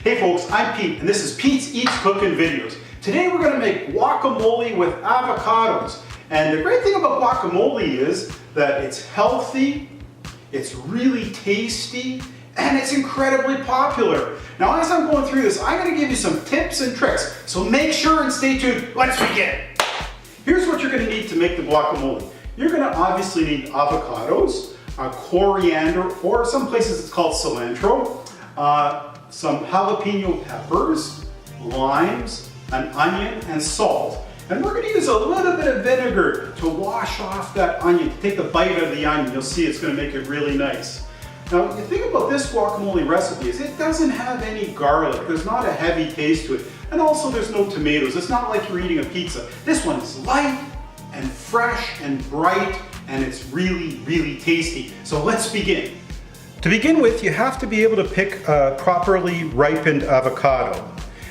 Hey folks, I'm Pete, and this is Pete's Eats Cooking Videos. Today we're going to make guacamole with avocados. And the great thing about guacamole is that it's healthy, it's really tasty, and it's incredibly popular. Now as I'm going through this, I'm going to give you some tips and tricks, so make sure and stay tuned. Let's begin. Here's what you're going to need to make the guacamole. You're going to obviously need avocados, coriander, or some places it's called cilantro, some jalapeno peppers, limes, an onion, and salt. And we're going to use a little bit of vinegar to wash off that onion, to take the bite out of the onion. You'll see it's going to make it really nice. Now, the thing about this guacamole recipe is it doesn't have any garlic. There's not a heavy taste to it. And also there's no tomatoes. It's not like you're eating a pizza. This one is light and fresh and bright, and it's really, really tasty. So let's begin. To begin with, you have to be able to pick a properly ripened avocado.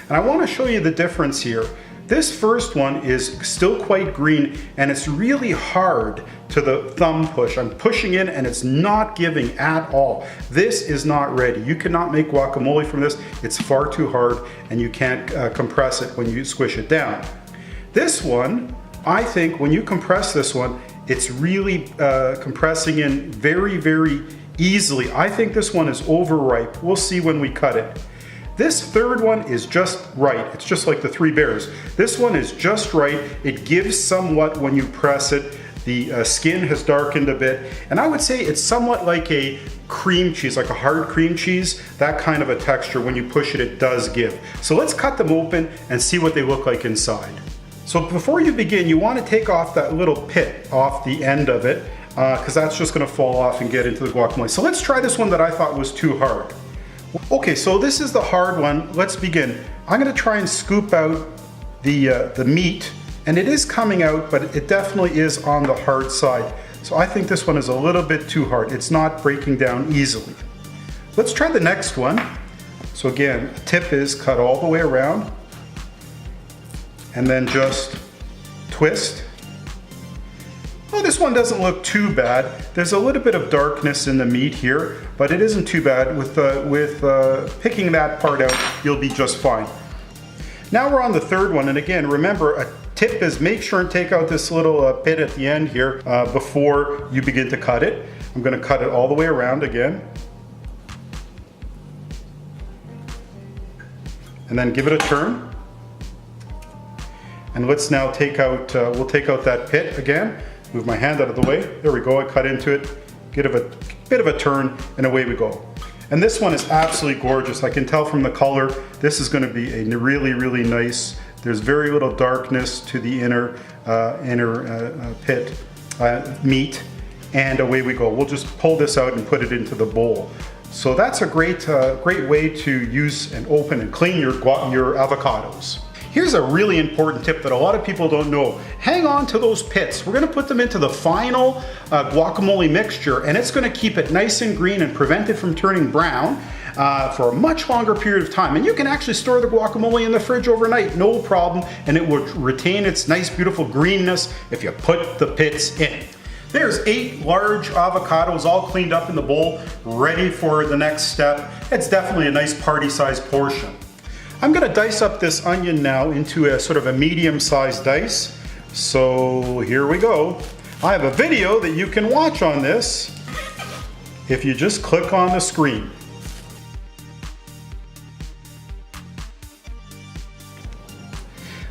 And I want to show you the difference here. This first one is still quite green, and it's really hard to the thumb push. I'm pushing in and it's not giving at all. This is not ready. You cannot make guacamole from this. It's far too hard, and you can't compress it when you squish it down. This one, I think when you compress this one, it's really compressing in very, very easily. I think this one is overripe. We'll see when we cut it. This third one is just right. It's just like the Three Bears. This one is just right. It gives somewhat when you press it. The skin has darkened a bit. And I would say it's somewhat like a cream cheese, like a hard cream cheese. That kind of a texture. When you push it, it does give. So let's cut them open and see what they look like inside. So before you begin, you want to take off that little pit off the end of it, because that's just going to fall off and get into the guacamole. So let's try this one that I thought was too hard. Okay, so this is the hard one. Let's begin. I'm going to try and scoop out the meat, and it is coming out, but it definitely is on the hard side. So I think this one is a little bit too hard. It's not breaking down easily. Let's try the next one. So again, the tip is cut all the way around, and then just twist. Oh, this one doesn't look too bad. There's a little bit of darkness in the meat here, but it isn't too bad. With picking that part out, you'll be just fine. Now we're on the third one, and again, remember, a tip is make sure and take out this little pit at the end here before you begin to cut it. I'm going to cut it all the way around again. And then give it a turn. And let's now take out, we'll take out that pit again. Move my hand out of the way. There we go. I cut into it. Give it a bit of a turn, and away we go. And this one is absolutely gorgeous. I can tell from the color, this is going to be a really, really nice. There's very little darkness to the inner pit meat, and away we go. We'll just pull this out and put it into the bowl. So that's a great way to use and open and clean your avocados. Here's a really important tip that a lot of people don't know. Hang on to those pits. We're going to put them into the final guacamole mixture, and it's going to keep it nice and green and prevent it from turning brown for a much longer period of time. And you can actually store the guacamole in the fridge overnight, no problem, and it will retain its nice, beautiful greenness if you put the pits in. There's 8 large avocados all cleaned up in the bowl, ready for the next step. It's definitely a nice party-sized portion. I'm going to dice up this onion now into a sort of a medium-sized dice. So here we go. I have a video that you can watch on this if you just click on the screen.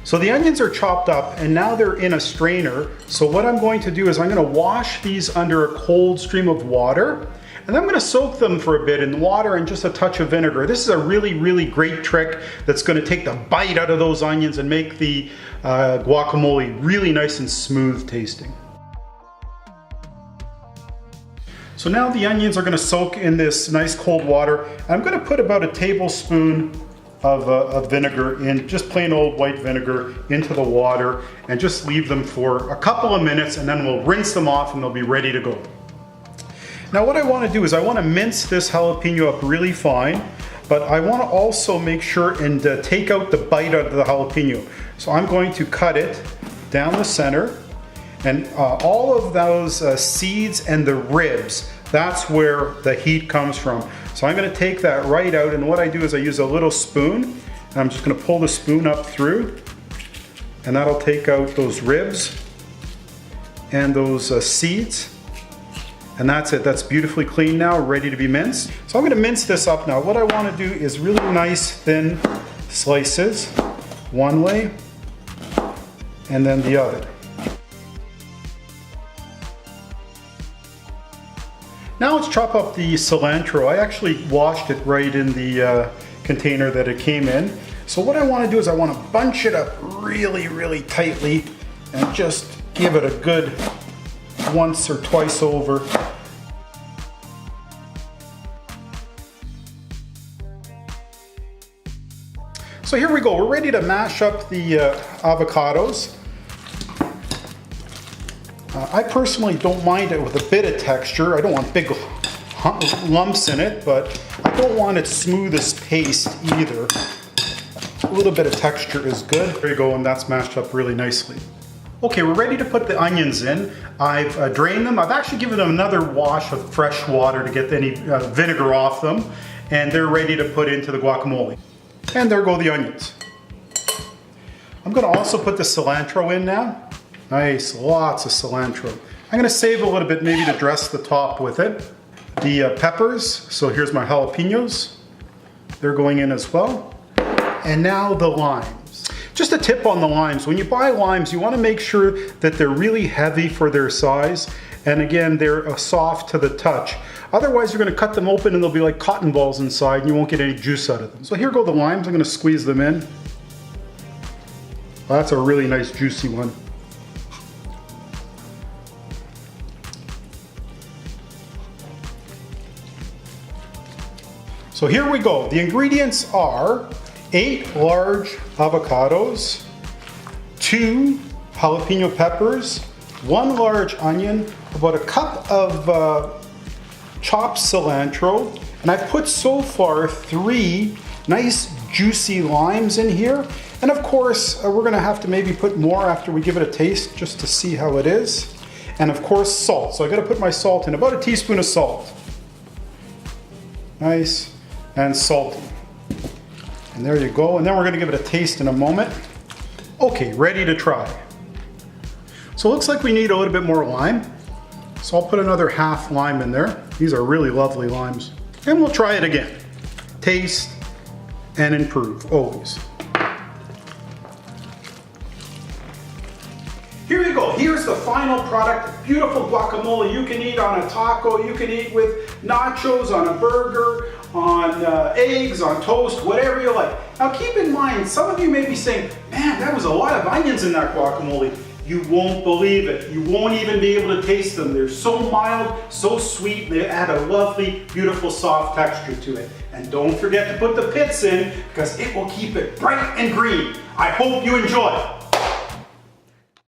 So the onions are chopped up, and now they're in a strainer. So what I'm going to do is I'm going to wash these under a cold stream of water. And I'm going to soak them for a bit in water and just a touch of vinegar. This is a really, really great trick that's going to take the bite out of those onions and make the guacamole really nice and smooth tasting. So now the onions are going to soak in this nice cold water. I'm going to put about a tablespoon of vinegar, in just plain old white vinegar, into the water, and just leave them for a couple of minutes, and then we'll rinse them off and they'll be ready to go. Now what I want to do is I want to mince this jalapeno up really fine, but I want to also make sure and take out the bite out of the jalapeno. So I'm going to cut it down the center, and all of those seeds and the ribs, that's where the heat comes from. So I'm going to take that right out, and what I do is I use a little spoon, and I'm just going to pull the spoon up through, and that'll take out those ribs and those seeds. And that's it. That's beautifully clean now, ready to be minced. So I'm going to mince this up now. What I want to do is really nice thin slices, one way and then the other. Now let's chop up the cilantro. I actually washed it right in the container that it came in. So what I want to do is I want to bunch it up really, really tightly and just give it a good once or twice over. So here we go, we're ready to mash up the avocados. I personally don't mind it with a bit of texture. I don't want big lumps in it, but I don't want it smooth as paste either. A little bit of texture is good. There you go, and that's mashed up really nicely. Okay, we're ready to put the onions in. I've drained them. I've actually given them another wash of fresh water to get any vinegar off them, and they're ready to put into the guacamole. And there go the onions. I'm going to also put the cilantro in now. Nice, lots of cilantro. I'm going to save a little bit maybe to dress the top with it. The peppers, so here's my jalapenos. They're going in as well. And now the limes. Just a tip on the limes. When you buy limes, you want to make sure that they're really heavy for their size. And again, they're soft to the touch. Otherwise, you're going to cut them open and they'll be like cotton balls inside and you won't get any juice out of them. So here go the limes. I'm going to squeeze them in. Well, that's a really nice juicy one. So here we go. The ingredients are 8 large avocados, 2 jalapeno peppers, 1 large onion, about a cup of chopped cilantro, and I've put so far 3 nice juicy limes in here. And of course, we're gonna have to maybe put more after we give it a taste just to see how it is. And of course, salt. So I gotta put my salt in, about a teaspoon of salt. Nice and salty. And there you go. And then we're gonna give it a taste in a moment. Okay, ready to try. So it looks like we need a little bit more lime. So I'll put another half lime in there. These are really lovely limes. And we'll try it again. Taste and improve, always. Here you go. Here's the final product. Beautiful guacamole you can eat on a taco. You can eat with nachos, on a burger, on eggs, on toast, whatever you like. Now keep in mind, some of you may be saying, man, that was a lot of onions in that guacamole. You won't believe it. You won't even be able to taste them. They're so mild, so sweet. They add a lovely, beautiful, soft texture to it. And don't forget to put the pits in because it will keep it bright and green. I hope you enjoy.